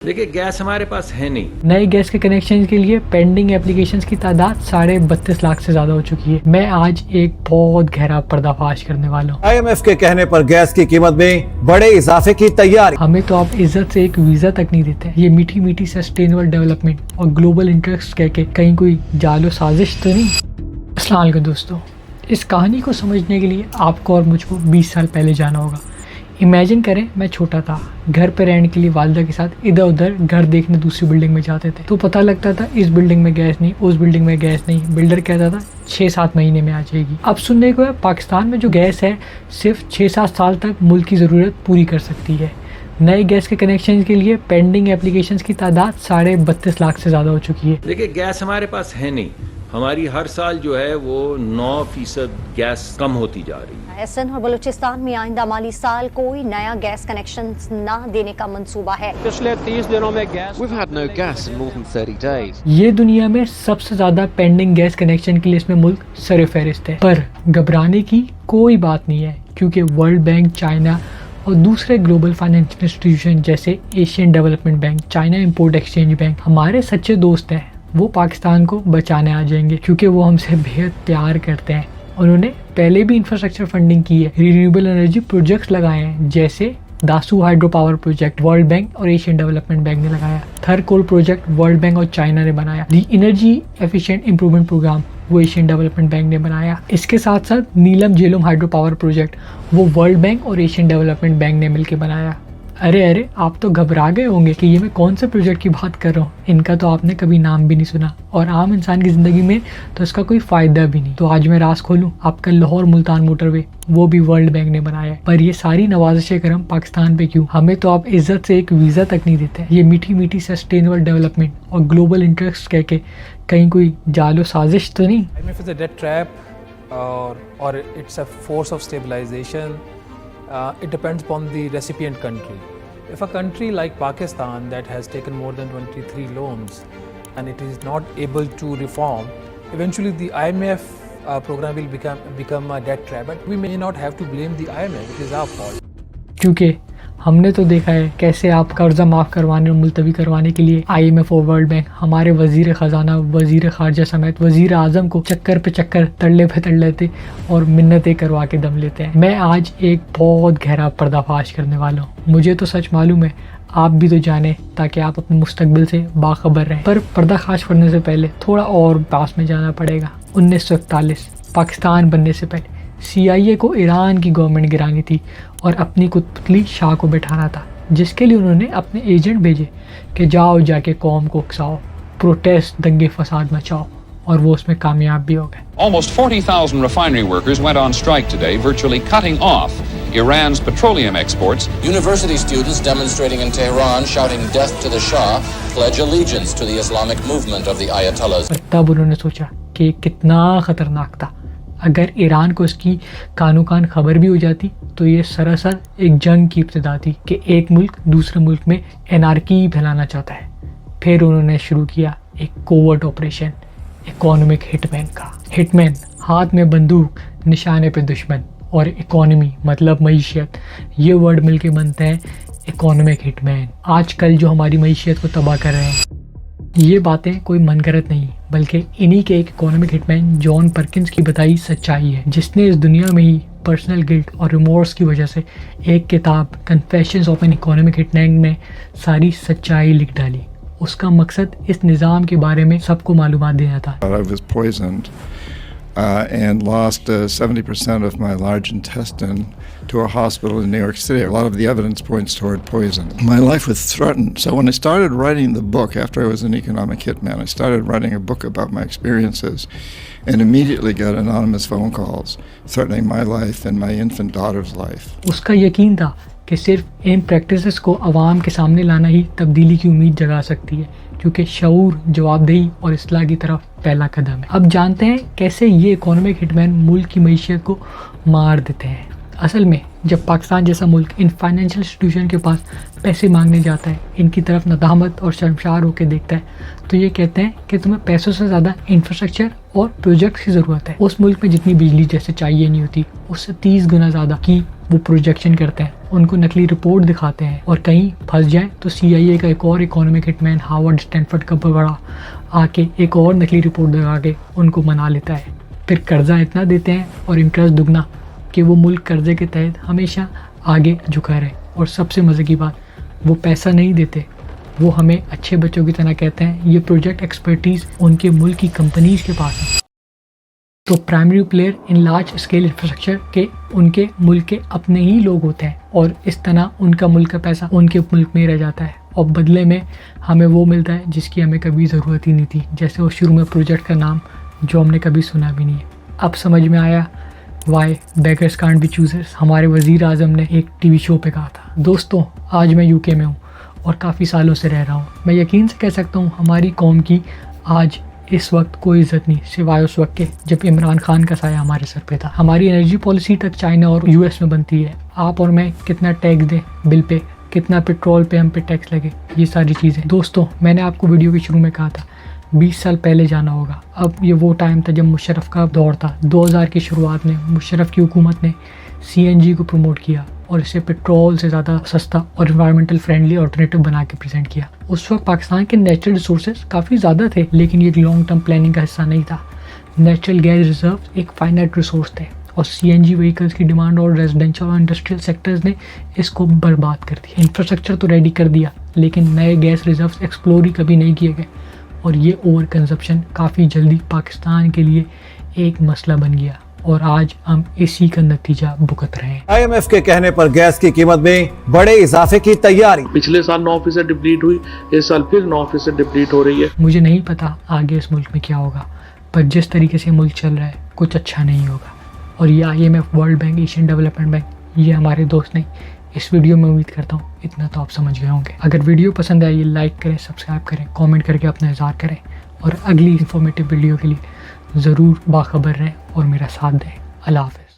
دیکھیں گیس ہمارے پاس ہے نہیں. نئے گیس کے کنیکشن کے لیے پینڈنگ اپلیکیشنز کی تعداد 32.5 لاکھ سے زیادہ ہو چکی ہے. میں آج ایک بہت گہرا پردہ فاش کرنے والا ہوں. IMF کے کہنے پر گیس کی قیمت میں بڑے اضافے کی تیاری. ہمیں تو آپ عزت سے ایک ویزا تک نہیں دیتے. یہ میٹھی میٹھی سسٹینیبل ڈیولپمنٹ اور گلوبل انٹرسٹ کہہ کے کہیں کوئی جال و سازش تو نہیں. السلام علیکم دوستو، اس کہانی کو سمجھنے کے لیے آپ کو اور مجھ کو 20 سال پہلے جانا ہوگا. امیجن کریں میں چھوٹا تھا، گھر پہ رہنے کے لیے والدہ کے ساتھ ادھر ادھر گھر دیکھنے دوسری بلڈنگ میں جاتے تھے. تو پتہ لگتا تھا اس بلڈنگ میں گیس نہیں، اس بلڈنگ میں گیس نہیں. بلڈر کہتا تھا 6-7 مہینے میں آ جائے گی. اب سننے کو ہے پاکستان میں جو گیس ہے صرف 6-7 سال تک ملک کی ضرورت پوری کر سکتی ہے. نئے گیس کے کنیکشن کے لیے پینڈنگ اپلیکیشنز کی تعداد 32.5 لاکھ سے زیادہ ہو چکی ہے. دیکھیں گیس ہمارے پاس ہے نہیں. ہماری ہر سال جو ہے وہ 9% گیس کم ہوتی جا رہی ہے. سندھ اور بلوچستان میں آئندہ مالی سال کوئی نیا گیس کنیکشن نہ دینے کا منصوبہ ہے. پچھلے 30 دنوں میں gas We've had no gas in more than 30 days. یہ دنیا میں سب سے زیادہ پینڈنگ گیس کنیکشن کی لسٹ میں ملک سر فہرست ہے. پر گھبرانے کی کوئی بات نہیں ہے، کیونکہ ورلڈ بینک، چائنا اور دوسرے گلوبل فائنینشل انسٹیٹیوشن جیسے Asian Development bank, China import exchange bank ہمارے سچے دوست ہیں. وہ پاکستان کو بچانے آ جائیں گے کیونکہ وہ ہم سے بہت پیار کرتے ہیں. انہوں نے پہلے بھی انفراسٹرکچر فنڈنگ کی ہے، رینیویبل انرجی پروجیکٹس لگائے ہیں جیسے Dasu hydro power project World Bank اور ایشین ڈیولپمنٹ بینک نے لگایا. Thar coal project World Bank اور چائنا نے بنایا. The energy efficient improvement program وہ ایشین ڈیولپمنٹ بینک نے بنایا. اس کے ساتھ ساتھ Neelum Jhelum hydro power project وہ ورلڈ بینک اور ایشین ڈیولپمنٹ بینک نے مل کے بنایا. ارے آپ تو گھبرا گئے ہوں گے کہ یہ میں کون سے پروجیکٹ کی بات کر رہا ہوں. ان کا تو آپ نے کبھی نام بھی نہیں سنا اور عام انسان کی زندگی میں تو اس کا کوئی فائدہ بھی نہیں. تو آج میں راز کھولوں آپ کا لاہور ملتان موٹر وے وہ بھی ورلڈ بینک نے بنایا ہے. پر یہ ساری نوازش کرم پاکستان پہ کیوں؟ ہمیں تو آپ عزت سے ایک ویزا تک نہیں دیتے. یہ میٹھی میٹھی سسٹینیبل ڈیولپمنٹ اور گلوبل انٹرسٹ کہہ کے کہیں کوئی جال و سازش تو نہیں. IMF is a debt trap or it's a force of stabilization. It depends upon the recipient country. If a country like Pakistan that has taken more than 23 loans and it is not able to reform, eventually the IMF program will become a debt trap. But we may not have to blame the IMF. It is our fault. کیونکہ ہم نے تو دیکھا ہے کیسے آپ قرضہ معاف کروانے اور ملتوی کروانے کے لیے IMF اور ورلڈ بینک ہمارے وزیر خزانہ، وزیر خارجہ سمیت وزیر اعظم کو چکر پہ چکر، تڑلے پہ تڑ لیتے اور منتیں کروا کے دم لیتے ہیں. میں آج ایک بہت گہرا پردہ فاش کرنے والا ہوں. مجھے تو سچ معلوم ہے، آپ بھی تو جانیں تاکہ آپ اپنے مستقبل سے باخبر رہیں. پر پردہ فاش کرنے سے پہلے تھوڑا اور پاس میں جانا پڑے گا. 1941 پاکستان بننے سے پہلے CIA کو ایران کی گورنمنٹ گرانی تھی اور اپنی کتلی شاہ کو بٹھانا تھا، جس کے لیے انہوں نے اپنے ایجنٹ بھیجے کہ جاؤ جا کے قوم کو اکساؤ، پروٹیسٹ، دنگے فساد مچاؤ، اور وہ اس میں کامیاب بھی ہو گئے. Almost 40,000 refinery workers went on strike today, virtually cutting off Iran's petroleum exports. University students demonstrating in Tehran shouting death to the Shah pledge allegiance to the Islamic movement of the Ayatollahs. تب انہوں نے سوچا کہ کتنا خطرناک تھا. اگر ایران کو اس کی کانو کان خبر بھی ہو جاتی تو یہ سراسر ایک جنگ کی ابتدا تھی کہ ایک ملک دوسرے ملک میں انارکی پھیلانا چاہتا ہے. پھر انہوں نے شروع کیا ایک کوورٹ آپریشن اکانومک ہٹ مین کا. ہٹ مین ہاتھ میں بندوق، نشانے پہ دشمن، اور اکانومی مطلب معیشت. یہ ورڈ مل کے بنتے ہیں اکانومک ہٹ مین. آج کل جو ہماری معیشت کو تباہ کر رہے ہیں یہ باتیں کوئی من گھڑت نہیں، بلکہ انہی کے ایک اکانومک ہٹ مین جان پرکنز کی بتائی سچائی ہے، جس نے اس دنیا میں ہی پرسنل گلٹ اور ریمورس کی وجہ سے ایک کتاب کنفیشنز آف این اکانومک ہٹ مین میں ساری سچائی لکھ ڈالی. اس کا مقصد اس نظام کے بارے میں سب کو معلومات دینا تھا. I was poisoned and lost 70% of my large intestine to a hospital in New York City. A lot of the evidence points toward poison. My life was threatened. So when I started writing the book, after I was an economic hitman, I started writing a book about my experiences and immediately got anonymous phone calls threatening my life and my infant daughter's life. اس کا یقین تھا کہ صرف ان practices کو عوام کے سامنے لانا ہی تبدیلی کی امید جگا سکتی ہے، کیونکہ شعور، جواب دہی اور اصلاح کی طرف پہلا قدم ہے. اب جانتے ہیں کیسے یہ اکانومک ہٹ مین ملک کی معیشت کو مار دیتے ہیں. اصل میں جب پاکستان جیسا ملک ان فائنینشل انسٹیٹیوشن کے پاس پیسے مانگنے جاتا ہے، ان کی طرف ندامت اور شرمسار ہو کے دیکھتا ہے، تو یہ کہتے ہیں کہ تمہیں پیسوں سے زیادہ انفراسٹرکچر اور پروجیکٹس کی ضرورت ہے. اس ملک میں جتنی بجلی جیسے چاہیے نہیں ہوتی، اس سے 30 گنا زیادہ کی وہ پروجیکشن کرتے ہیں. ان کو نقلی رپورٹ دکھاتے ہیں اور کہیں پھنس جائیں تو CIA کا ایک اور اکانومک ہٹ مین ہاورڈ اسٹینفورڈ کا بڑا آ کے ایک اور نقلی رپورٹ دکھا کے ان کو منا لیتا ہے. پھر قرضہ اتنا دیتے ہیں اور انٹرسٹ دگنا کہ وہ ملک قرضے کے تحت ہمیشہ آگے جھکا رہے. اور سب سے مزے کی بات، وہ پیسہ نہیں دیتے، وہ ہمیں اچھے بچوں کی طرح کہتے ہیں یہ پروجیکٹ ایکسپرٹیز ان کے ملک کی کمپنیز کے پاس ہے. تو پرائمری پلیئر ان لارج اسکیل انفراسٹرکچر کے ان کے ملک کے اپنے ہی لوگ ہوتے ہیں اور اس طرح ان کا ملک کا پیسہ ان کے ملک میں ہی رہ جاتا ہے اور بدلے میں ہمیں وہ ملتا ہے جس کی ہمیں کبھی ضرورت ہی نہیں تھی. جیسے وہ شروع میں پروجیکٹ کا نام جو ہم نے کبھی سنا بھی نہیں ہے. اب سمجھ میں آیا Y beggars can't be choosers ہمارے وزیر اعظم نے ایک ٹی وی شو پہ کہا تھا. دوستوں، آج میں UK میں ہوں اور کافی سالوں سے رہ رہا ہوں. میں یقین سے کہہ سکتا ہوں ہماری قوم کی آج اس وقت کوئی عزت نہیں سوائے اس وقت کے جب عمران خان کا سایہ ہمارے سر پہ تھا. ہماری انرجی پالیسی تک چائنا اور US میں بنتی ہے. آپ اور میں کتنا ٹیکس دیں بل پہ، کتنا پیٹرول پہ ہم پہ ٹیکس لگے، یہ ساری چیزیں. دوستوں، میں نے آپ کو ویڈیو کے شروع میں کہا تھا 20 سال پہلے جانا ہوگا. اب یہ وہ ٹائم تھا جب مشرف کا دور تھا. 2000 کی شروعات میں مشرف کی حکومت نے CNG کو پروموٹ کیا اور اسے پیٹرول سے زیادہ سستا اور انوائرمنٹل فرینڈلی آلٹرنیٹو بنا کے پریزنٹ کیا. اس وقت پاکستان کے نیچرل ریسورسز کافی زیادہ تھے لیکن یہ لانگ ٹرم پلاننگ کا حصہ نہیں تھا. نیچرل گیس ریزرو ایک فائنائٹ ریسورس تھے اور CNG وہیکلز کی ڈیمانڈ اور ریزیڈینشل اور انڈسٹریل سیکٹرز نے اس کو برباد کر دیا. انفراسٹرکچر تو ریڈی کر دیا لیکن نئے گیس ریزروز ایکسپلور ہی کبھی نہیں کیے گئے اور یہ اوور کنزپشن کافی جلدی پاکستان کے لیے ایک مسئلہ بن گیا اور آج ہم اسی کا نتیجہ بھگت رہے ہیں. IMF کے کہنے پر گیس کی قیمت میں بڑے اضافے کی تیاری. پچھلے سال 9% ڈپلیٹ ہوئی، اس سال پھر 9% ڈپلیٹ ہو رہی ہے. مجھے نہیں پتا آگے اس ملک میں کیا ہوگا پر جس طریقے سے ملک چل رہا ہے کچھ اچھا نہیں ہوگا. اور یہ IMF، world bank, Asian Development bank یہ ہمارے دوست نہیں. اس ویڈیو میں امید کرتا ہوں اتنا تو آپ سمجھ گئے ہوں گے. اگر ویڈیو پسند آئی لائک کریں، سبسکرائب کریں، کامنٹ کر کے اپنا اظہار کریں اور اگلی انفارمیٹیو ویڈیو کے لیے ضرور باخبر رہیں اور میرا ساتھ دیں. اللہ حافظ.